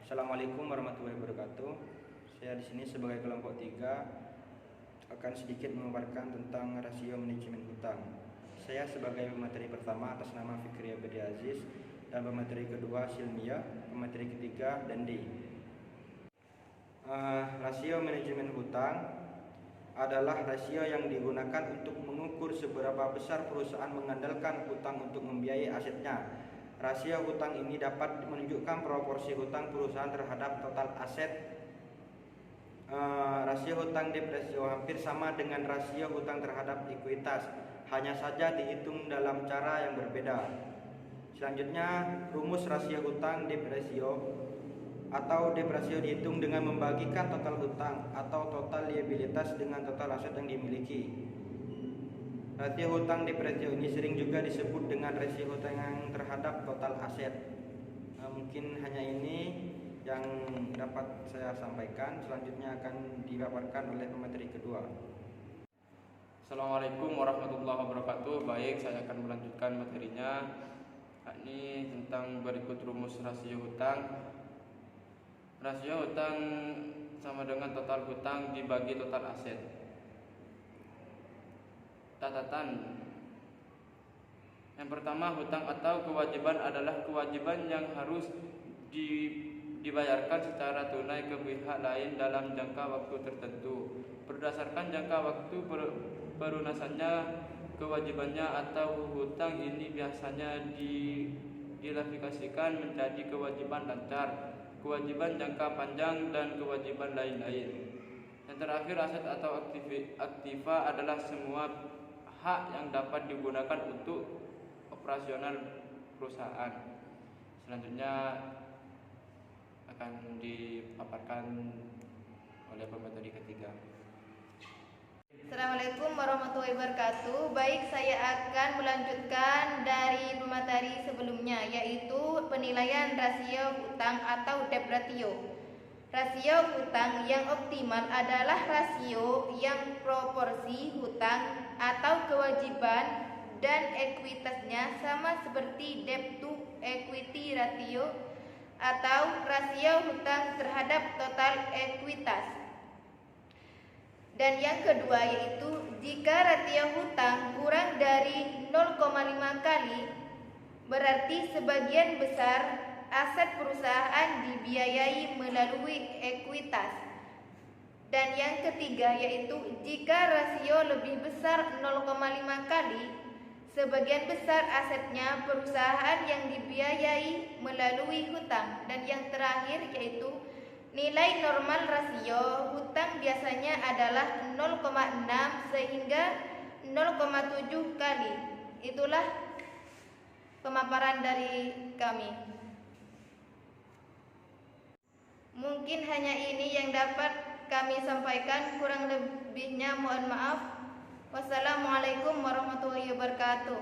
Assalamualaikum warahmatullahi wabarakatuh. Saya di sini sebagai kelompok 3 akan sedikit memaparkan tentang rasio manajemen hutang. Saya sebagai pemateri pertama atas nama Fikri Abadi Aziz, dan pemateri kedua Silmia, pemateri ketiga Dandi. Rasio manajemen hutang adalah rasio yang digunakan untuk mengukur seberapa besar perusahaan mengandalkan hutang untuk membiayai asetnya. Rasio hutang ini dapat menunjukkan proporsi hutang perusahaan terhadap total aset. Rasio hutang debt ratio hampir sama dengan rasio hutang terhadap ekuitas, hanya saja dihitung dalam cara yang berbeda. Selanjutnya, rumus rasio hutang debt ratio atau debt ratio dihitung dengan membagikan total hutang atau total liabilitas dengan total aset yang dimiliki. Rasio hutang debt ratio ini sering juga disebut dengan rasio hutang yang terhadap total aset. Mungkin hanya ini yang dapat saya sampaikan. Selanjutnya akan dipaparkan oleh pemateri kedua. Assalamualaikum warahmatullahi wabarakatuh. Baik, saya akan melanjutkan materinya. Ini tentang berikut rumus rasio hutang. Rasio hutang sama dengan total hutang dibagi total aset. Catatan. Yang pertama, hutang atau kewajiban adalah kewajiban yang harus dibayarkan secara tunai ke pihak lain dalam jangka waktu tertentu. Berdasarkan jangka waktu pelunasannya kewajibannya atau hutang ini biasanya diklasifikasikan menjadi kewajiban lancar, kewajiban jangka panjang, dan kewajiban lain-lain. Yang terakhir, aset atau aktiva adalah semua hak yang dapat digunakan untuk operasional perusahaan. Selanjutnya akan dipaparkan oleh pemateri ketiga. Assalamualaikum warahmatullahi wabarakatuh. Baik, saya akan melanjutkan dari pemateri sebelumnya, yaitu penilaian rasio hutang atau debt ratio. Rasio hutang yang optimal adalah rasio yang proporsi hutang atau kewajiban dan ekuitasnya sama seperti debt to equity ratio atau rasio hutang terhadap total ekuitas. Dan yang kedua yaitu jika rasio hutang kurang dari 0,5 kali, berarti sebagian besar aset perusahaan dibiayai melalui ekuitas. Dan yang ketiga yaitu jika rasio lebih besar 0,5 kali, sebagian besar asetnya perusahaan yang dibiayai melalui hutang. Dan yang terakhir yaitu nilai normal rasio hutang biasanya adalah 0,6 sehingga 0,7 kali. Itulah pemaparan dari kami. Mungkin hanya ini yang dapat kami sampaikan, kurang lebihnya mohon maaf. Wassalamualaikum warahmatullahi wabarakatuh.